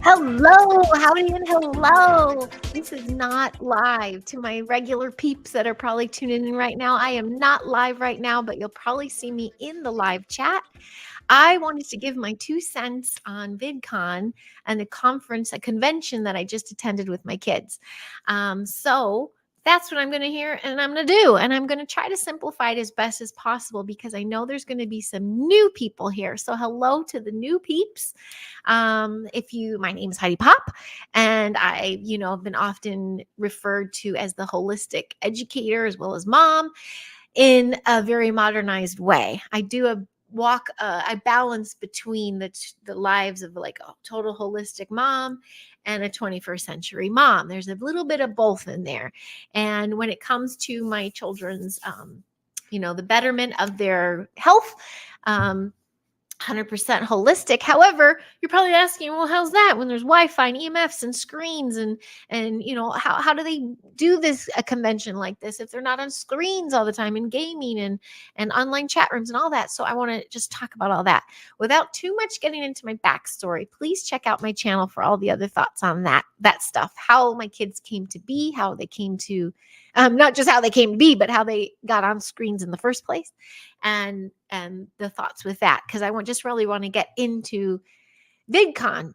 Hello, howdy and hello. This is not live to my regular peeps that are probably tuning in right now. I am not live right now, but you'll probably see me in the live chat. I wanted to give my 2 cents on VidCon and a convention that I just attended with my kids. So that's what I'm going to hear and I'm going to do. And I'm going to try to simplify it as best as possible because I know there's going to be some new people here. So hello to the new peeps. My name is Heidi Pop, and I, have been often referred to as the holistic educator as well as mom in a very modernized way. I do I balance between the lives of like a total holistic mom and a 21st century mom. There's a little bit of both in there. And when it comes to my children's, the betterment of their health, 100% holistic. However, you're probably asking, well, how's that when there's Wi-Fi and EMFs and screens and how do they do this a convention like this if they're not on screens all the time and gaming and online chat rooms and all that? So I want to just talk about all that without too much getting into my backstory. Please check out my channel for all the other thoughts on that stuff, how my kids came to be, how they came to not just how they came to be, but how they got on screens in the first place, and the thoughts with that, because I just really want to get into VidCon.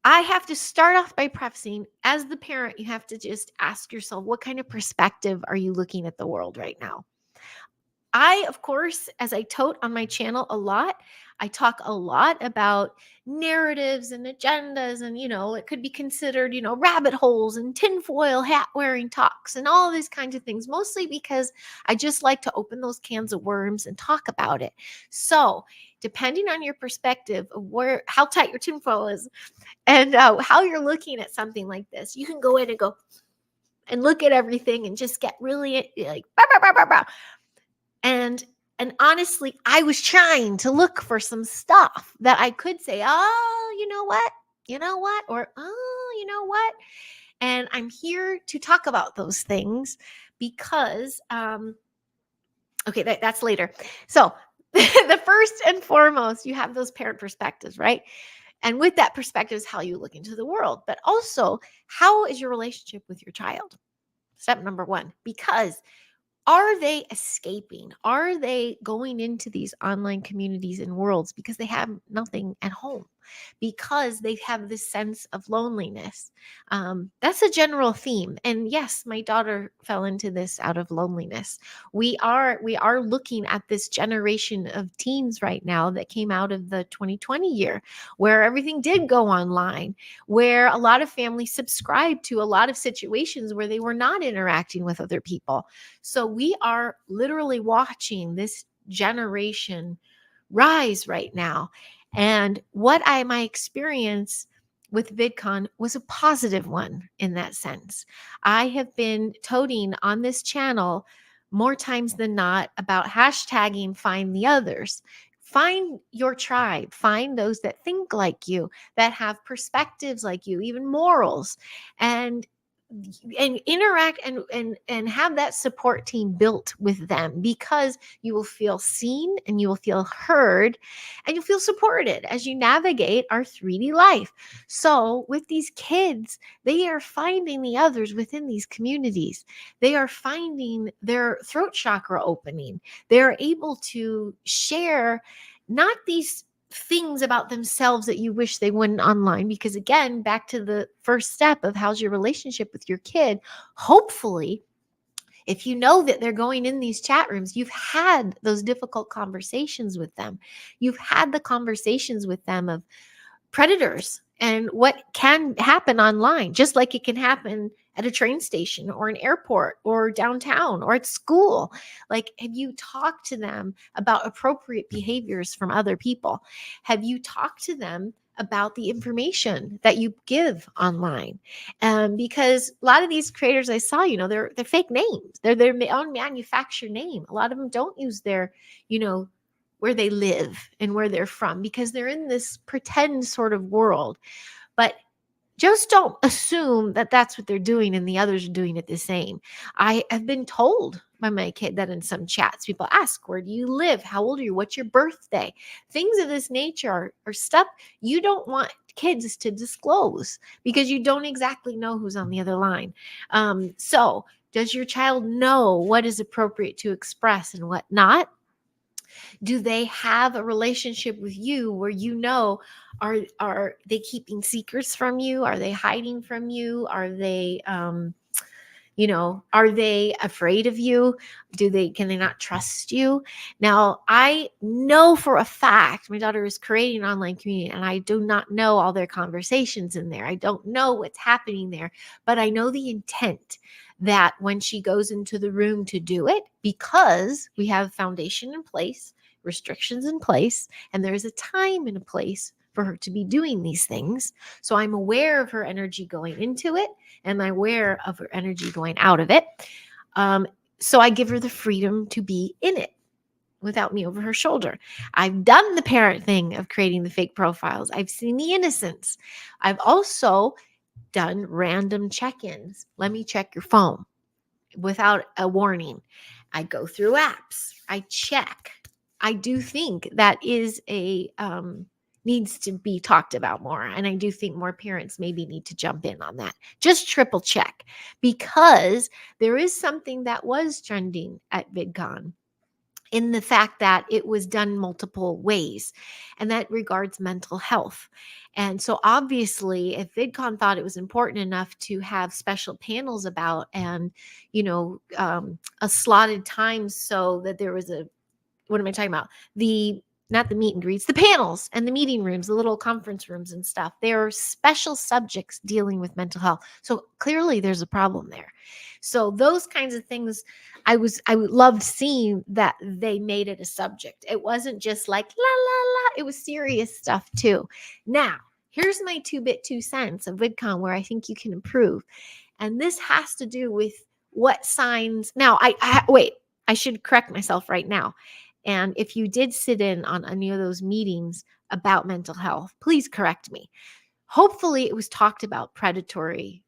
I have to start off by prefacing, as the parent, you have to just ask yourself, what kind of perspective are you looking at the world right now? I, of course, as I tote on my channel a lot, I talk a lot about narratives and agendas, and, it could be considered, rabbit holes and tinfoil hat wearing talks and all these kinds of things, mostly because I just like to open those cans of worms and talk about it. So, depending on your perspective of how tight your tinfoil is and how you're looking at something like this, you can go in and go and look at everything and just get really like, bah, bah, bah, bah, bah. And honestly, I was trying to look for some stuff that I could say, oh, you know what, or oh, you know what. And I'm here to talk about those things because, okay, that's later. So the first and foremost, you have those parent perspectives, right? And with that perspective is how you look into the world, but also how is your relationship with your child? Step number one, because are they escaping? Are they going into these online communities and worlds because they have nothing at home? Because they have this sense of loneliness. That's a general theme. And yes, my daughter fell into this out of loneliness. We are looking at this generation of teens right now that came out of the 2020 year, where everything did go online, where a lot of families subscribed to a lot of situations where they were not interacting with other people. So we are literally watching this generation rise right now. And my experience with VidCon was a positive one in that sense. I have been toting on this channel more times than not about hashtagging find the others. Find your tribe, find those that think like you, that have perspectives like you, even morals, and interact and have that support team built with them, because you will feel seen and you will feel heard and you'll feel supported as you navigate our 3D life. So with these kids, they are finding the others within these communities. They are finding their throat chakra opening. They're able to share not these things about themselves that you wish they wouldn't online, because again, back to the first step of how's your relationship with your kid. Hopefully, if you know that they're going in these chat rooms, you've had those difficult conversations with them. You've had the conversations with them of predators and what can happen online, just like it can happen at a train station or an airport or downtown or at school. Like, have you talked to them about appropriate behaviors from other people? Have you talked to them about the information that you give online? Because a lot of these creators I saw, they're fake names. They're their own manufactured name. A lot of them don't use their, where they live and where they're from, because they're in this pretend sort of world. But just don't assume that that's what they're doing and the others are doing it the same. I have been told by my kid that in some chats, people ask, where do you live? How old are you? What's your birthday? Things of this nature are stuff you don't want kids to disclose because you don't exactly know who's on the other line. So does your child know what is appropriate to express and what not? Do they have a relationship with you where are they keeping secrets from you? Are they hiding from you? Are they are they afraid of you? Can they not trust you? Now, I know for a fact my daughter is creating an online community and I do not know all their conversations in there. I don't know what's happening there, but I know the intent that when she goes into the room to do it, because we have foundation in place, restrictions in place, and there's a time and a place for her to be doing these things. So I'm aware of her energy going into it and I'm aware of her energy going out of it. So I give her the freedom to be in it without me over her shoulder. I've done the parent thing of creating the fake profiles. I've seen the innocence. I've also done random check-ins. Let me check your phone without a warning. I go through apps. I check. I do think that is needs to be talked about more. And I do think more parents maybe need to jump in on that. Just triple check, because there is something that was trending at VidCon in the fact that it was done multiple ways, and that regards mental health. And so obviously, if VidCon thought it was important enough to have special panels about and, a slotted time so that there was what am I talking about? Not the meet and greets, the panels and the meeting rooms, the little conference rooms and stuff. There are special subjects dealing with mental health. So clearly there's a problem there. So those kinds of things, I loved seeing that they made it a subject. It wasn't just like la la la. It was serious stuff too. Now, here's my 2 cents of VidCon where I think you can improve. And this has to do with what signs. Now, wait, I should correct myself right now. And if you did sit in on any of those meetings about mental health, please correct me. Hopefully it was talked about predatory,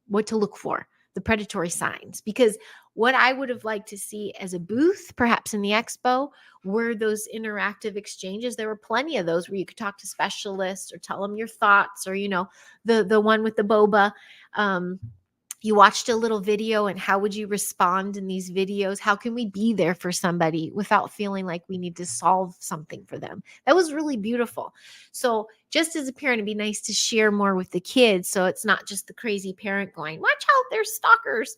what to look for, the predatory signs, because what I would have liked to see as a booth, perhaps in the expo, were those interactive exchanges. There were plenty of those where you could talk to specialists or tell them your thoughts, or, the one with the boba, you watched a little video and how would you respond in these videos? How can we be there for somebody without feeling like we need to solve something for them? That was really beautiful. So just as a parent, it'd be nice to share more with the kids. So it's not just the crazy parent going, watch out, there's stalkers.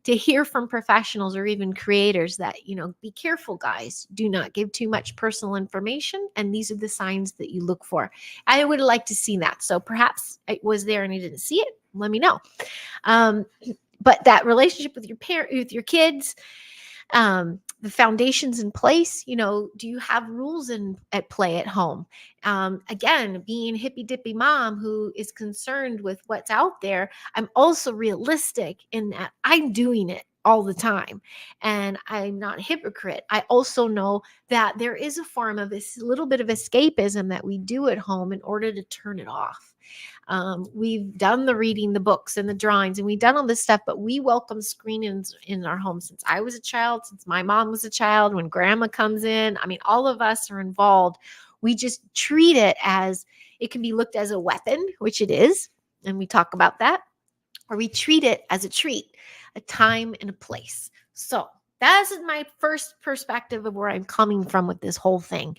To hear from professionals or even creators that, be careful, guys. Do not give too much personal information. And these are the signs that you look for. I would like to see that. So perhaps it was there and I didn't see it. Let me know. But that relationship with your kids, the foundations in place, do you have rules at play at home? Again, being hippy dippy mom who is concerned with what's out there, I'm also realistic in that I'm doing it all the time and I'm not a hypocrite. I also know that there is a form of this little bit of escapism that we do at home in order to turn it off. We've done the reading, the books and the drawings, and we've done all this stuff, but we welcome screenings in our home since I was a child, since my mom was a child, when grandma comes in. I mean, all of us are involved. We just treat it as, it can be looked as a weapon, which it is. And we talk about that, or we treat it as a treat, a time and a place. So that is my first perspective of where I'm coming from with this whole thing.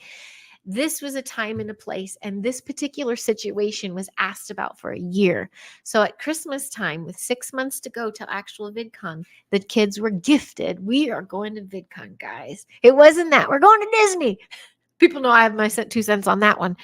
This was a time and a place, and this particular situation was asked about for a year. So at Christmas time, with 6 months to go till actual VidCon, the kids were gifted. We are going to VidCon, guys. It wasn't that. We're going to Disney. People know I have my 2 cents on that one.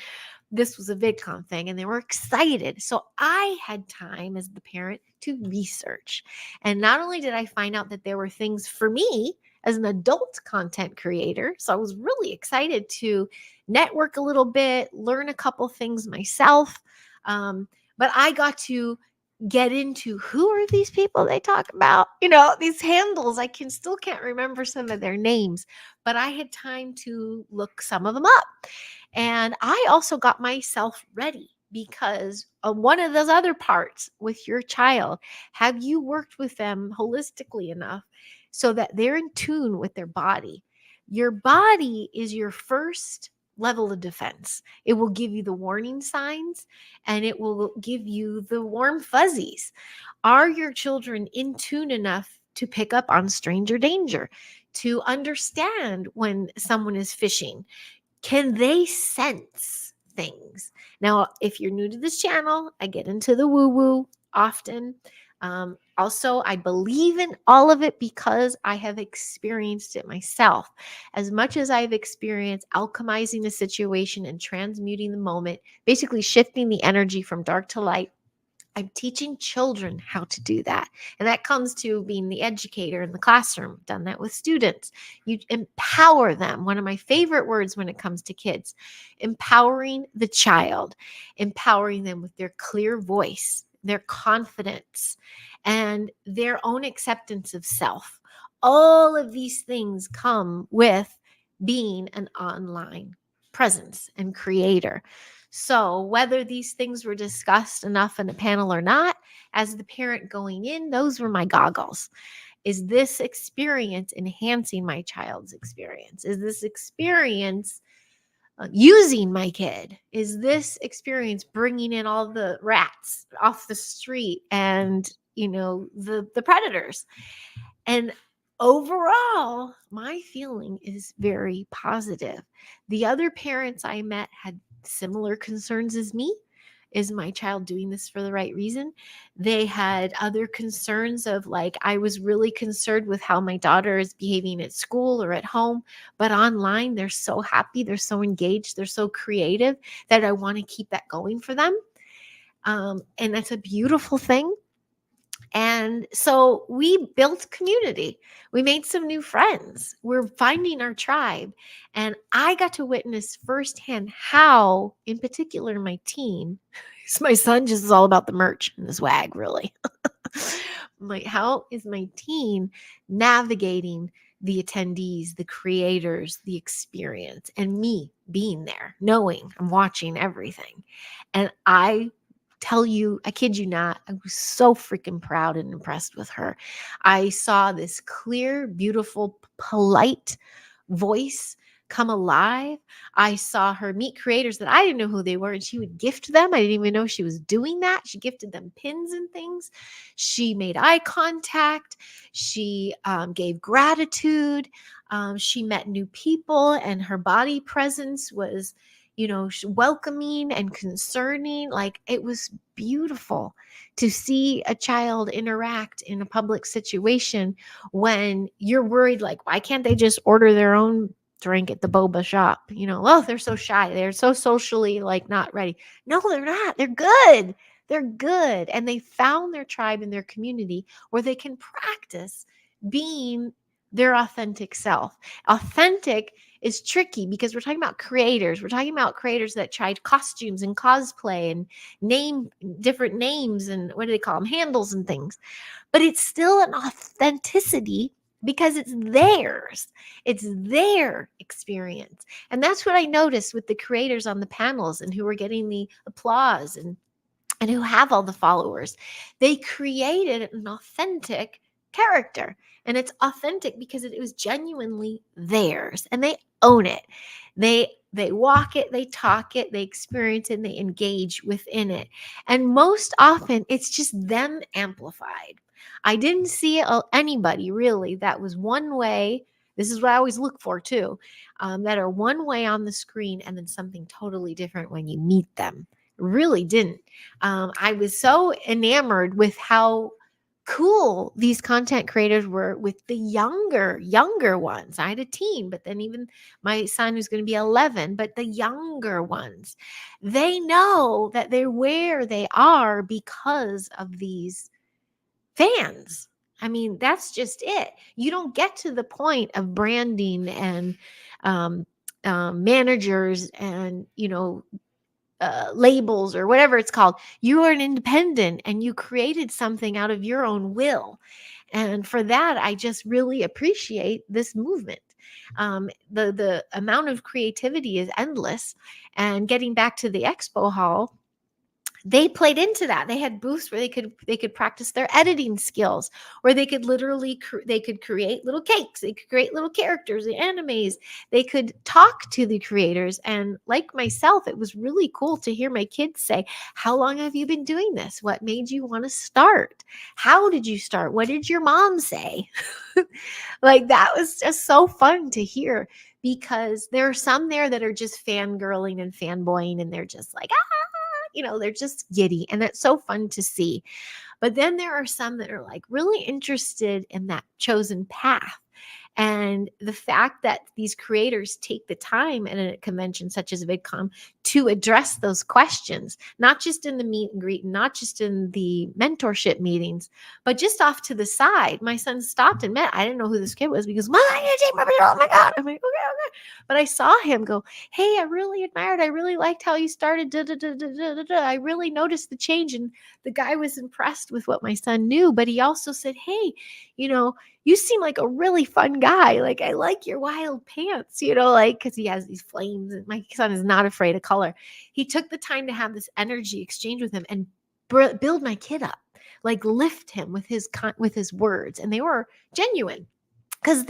This was a VidCon thing, and they were excited. So I had time as the parent to research. And not only did I find out that there were things for me as an adult content creator, so I was really excited to network a little bit, learn a couple things myself. But I got to get into who are these people they talk about, these handles. I still can't remember some of their names, but I had time to look some of them up. And I also got myself ready because one of those other parts with your child, have you worked with them holistically enough so that they're in tune with their body? Your body is your first level of defense. It will give you the warning signs, and it will give you the warm fuzzies. Are your children in tune enough to pick up on stranger danger, to understand when someone is fishing? Can they sense things? Now, if you're new to this channel, I get into the woo woo often. Also, I believe in all of it because I have experienced it myself. As much as I've experienced alchemizing a situation and transmuting the moment, basically shifting the energy from dark to light, I'm teaching children how to do that. And that comes to being the educator in the classroom. I've done that with students. You empower them. One of my favorite words when it comes to kids, empowering the child, empowering them with their clear voice, their confidence, and their own acceptance of self. All of these things come with being an online presence and creator. So, whether these things were discussed enough in a panel or not, as the parent going in, those were my goggles. Is this experience enhancing my child's experience? Is this experience using my kid? Is this experience bringing in all the rats off the street and, the predators? And overall, my feeling is very positive. The other parents I met had similar concerns as me. Is my child doing this for the right reason? They had other concerns of, like, I was really concerned with how my daughter is behaving at school or at home, but online they're so happy, they're so engaged, they're so creative that I want to keep that going for them. And that's a beautiful thing. And so we built community. We made some new friends. We're finding our tribe. And I got to witness firsthand how, in particular, my teen, my son just is all about the merch and the swag, really. Like, how is my teen navigating the attendees, the creators, the experience, and me being there, knowing I'm watching everything. And I tell you, I kid you not, I was so freaking proud and impressed with her. I saw this clear, beautiful, polite voice come alive. I saw her meet creators that I didn't know who they were, and she would gift them. I didn't even know she was doing that. She gifted them pins and things. She made eye contact. She gave gratitude. She met new people, and her body presence was welcoming and concerning. Like, it was beautiful to see a child interact in a public situation when you're worried, like, why can't they just order their own drink at the boba shop? Well, they're so shy. They're so socially, like, not ready. No, they're not. They're good. They're good. And they found their tribe and their community where they can practice being their authentic self. Authentic is tricky because we're talking about creators. We're talking about creators that tried costumes and cosplay and name different names and what do they call them? Handles and things. But it's still an authenticity because it's theirs. It's their experience. And that's what I noticed with the creators on the panels and who were getting the applause and who have all the followers. They created an authentic character. And it's authentic because it was genuinely theirs, and they own it. They walk it, they talk it, they experience it, and they engage within it. And most often it's just them amplified. I didn't see anybody really that was one way. This is what I always look for too, that are one way on the screen and then something totally different when you meet them. Really didn't. I was so enamored with how cool these content creators were with the younger ones. I had a teen, but then even my son who's going to be 11, but the younger ones, they know that they're where they are because of these fans. I mean, that's just it. You don't get to the point of branding and managers and labels or whatever it's called. You are an independent and you created something out of your own will. And for that, I just really appreciate this movement. The amount of creativity is endless. And getting back to the expo hall, they played into that. They had booths where they could practice their editing skills, or they could literally they could create little cakes, they could create little characters, the animes, they could talk to the creators. And like myself, it was really cool to hear my kids say, how long have you been doing this? What made you want to start? How did you start? What did your mom say? Like, that was just so fun to hear, because there are some there that are just fangirling and fanboying, and they're just like, they're just giddy, and it's so fun to see. But then there are some that are like really interested in that chosen path. And the fact that these creators take the time in a convention such as VidCon to address those questions, not just in the meet and greet, not just in the mentorship meetings, but just off to the side. My son stopped and met. I didn't know who this kid was, because oh my God. I'm like, okay. But I saw him go, hey, I really admired, I really liked how you started. Da, da, da, da, da, da, da. I really noticed the change. And the guy was impressed with what my son knew, but he also said, hey, you seem like a really fun guy. Like, I like your wild pants, like, because he has these flames, and my son is not afraid of color. He took the time to have this energy exchange with him and build my kid up, like lift him with his words. And they were genuine. Because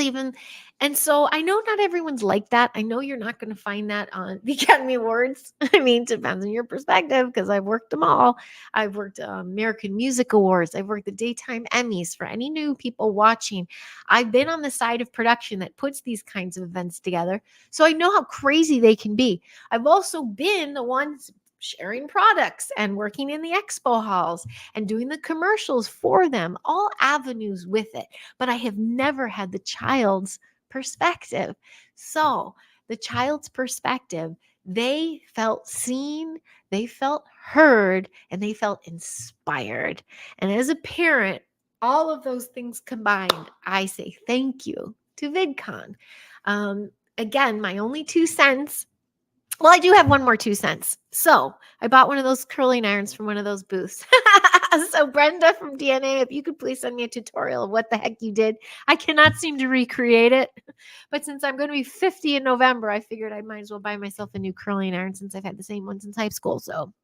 and so I know not everyone's like that. I know you're not going to find that on the Academy Awards. I mean, depends on your perspective, because I've worked them all. I've worked American Music Awards. I've worked the Daytime Emmys. For any new people watching, I've been on the side of production that puts these kinds of events together. So I know how crazy they can be. I've also been the ones sharing products and working in the expo halls and doing the commercials for them, all avenues with it. But I have never had the child's perspective. So the child's perspective, they felt seen, they felt heard, and they felt inspired. And as a parent, all of those things combined, I say thank you to VidCon. Again, my only 2 cents. Well, I do have one more 2 cents. So I bought one of those curling irons from one of those booths. So Brenda from DNA, if you could please send me a tutorial of what the heck you did. I cannot seem to recreate it. But since I'm going to be 50 in November, I figured I might as well buy myself a new curling iron, since I've had the same one since high school. So,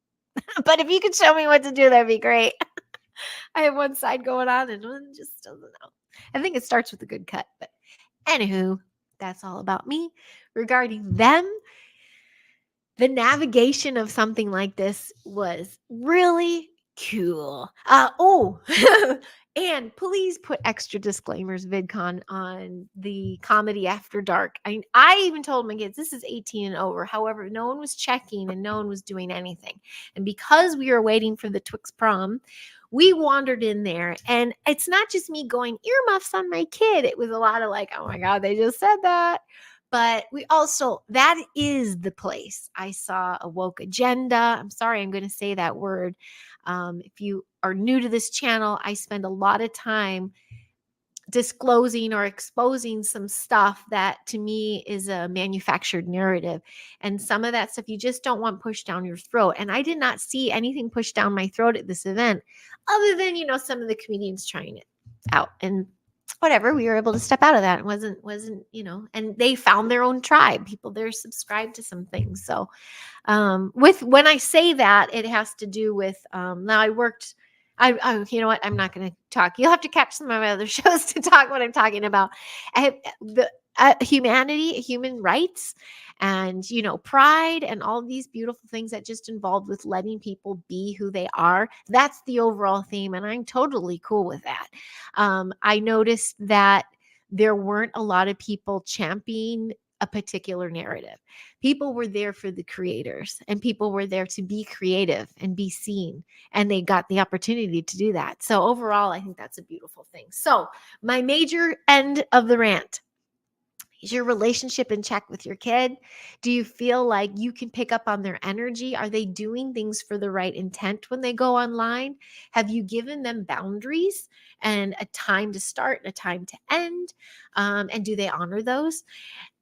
but if you could show me what to do, that'd be great. I have one side going on and one just doesn't know. I think it starts with a good cut. But anywho, that's all about me. Regarding them, the navigation of something like this was really cool. And please put extra disclaimers, VidCon, on the comedy after dark. I even told my kids this is 18 and over. However, no one was checking and no one was doing anything. And because we were waiting for the Twix prom, we wandered in there, and it's not just me going earmuffs on my kid. It was a lot of like, oh my God, they just said that. But that is the place. I saw a woke agenda. I'm sorry, I'm going to say that word. If you are new to this channel, I spend a lot of time disclosing or exposing some stuff that to me is a manufactured narrative. And some of that stuff you just don't want pushed down your throat. And I did not see anything pushed down my throat at this event, other than, some of the comedians trying it out. And whatever, we were able to step out of that. It wasn't and they found their own tribe. People there subscribed to some things. So when I say that, it has to do with now I worked. You know what? I'm not going to talk. You'll have to catch some of my other shows to talk what I'm talking about. Humanity, human rights, and pride, and all these beautiful things that just involved with letting people be who they are. That's the overall theme, and I'm totally cool with that. I noticed that there weren't a lot of people championing a particular narrative. People were there for the creators, and people were there to be creative and be seen, and they got the opportunity to do that. So overall, I think that's a beautiful thing. So my major end of the rant: is your relationship in check with your kid? Do you feel like you can pick up on their energy? Are they doing things for the right intent when they go online? Have you given them boundaries and a time to start and a time to end? And do they honor those?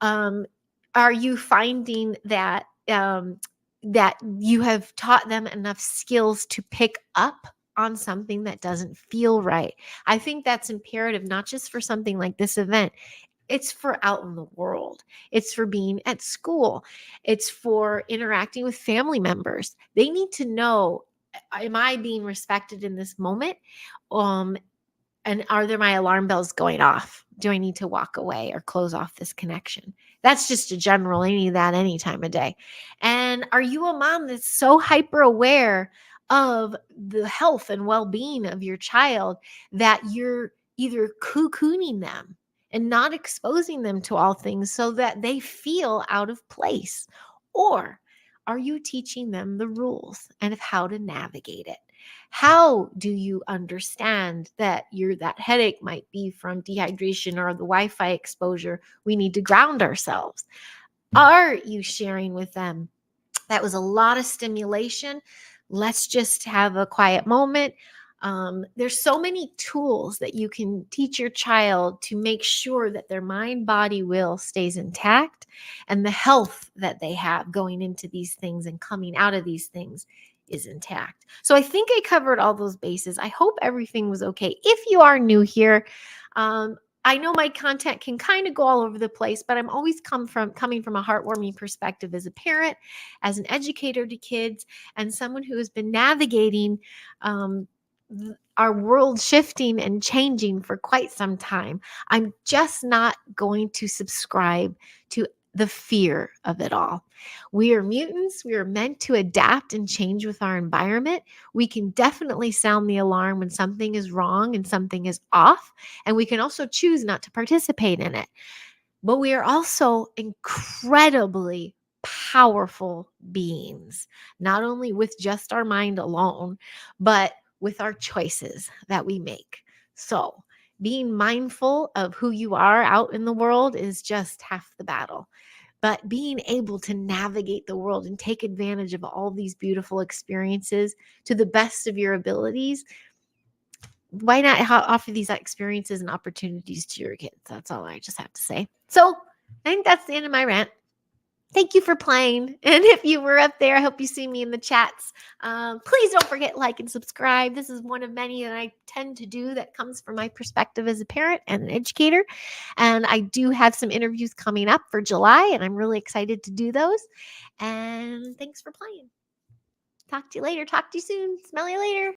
Are you finding that that you have taught them enough skills to pick up on something that doesn't feel right? I think that's imperative, not just for something like this event. It's for out in the world. It's for being at school. It's for interacting with family members. They need to know am I being respected in this moment? Um, and are there my alarm bells going off? Do I need to walk away or close off this connection? That's just a general, I need that any time of day. And are you a mom that's so hyper aware of the health and well-being of your child that you're either cocooning them and not exposing them to all things so that they feel out of place? Or are you teaching them the rules and of how to navigate it? How do you understand that that headache might be from dehydration or the Wi-Fi exposure? We need to ground ourselves. Are you sharing with them that was a lot of stimulation? Let's just have a quiet moment. There's so many tools that you can teach your child to make sure that their mind, body, will stays intact, and the health that they have going into these things and coming out of these things is intact. So I think I covered all those bases. I hope everything was okay. If you are new here, I know my content can kind of go all over the place, but I'm always coming from a heartwarming perspective as a parent, as an educator to kids, and someone who has been navigating our world shifting and changing for quite some time. I'm just not going to subscribe to the fear of it all. We are mutants. We are meant to adapt and change with our environment. We can definitely sound the alarm when something is wrong and something is off, and we can also choose not to participate in it. But we are also incredibly powerful beings, not only with just our mind alone, but with our choices that we make. So, being mindful of who you are out in the world is just half the battle. But being able to navigate the world and take advantage of all these beautiful experiences to the best of your abilities, why not offer these experiences and opportunities to your kids? That's all I just have to say. So I think that's the end of my rant. Thank you for playing. And if you were up there, I hope you see me in the chats. Please don't forget, like and subscribe. This is one of many that I tend to do that comes from my perspective as a parent and an educator. And I do have some interviews coming up for July, and I'm really excited to do those. And thanks for playing. Talk to you later. Talk to you soon. Smell you later.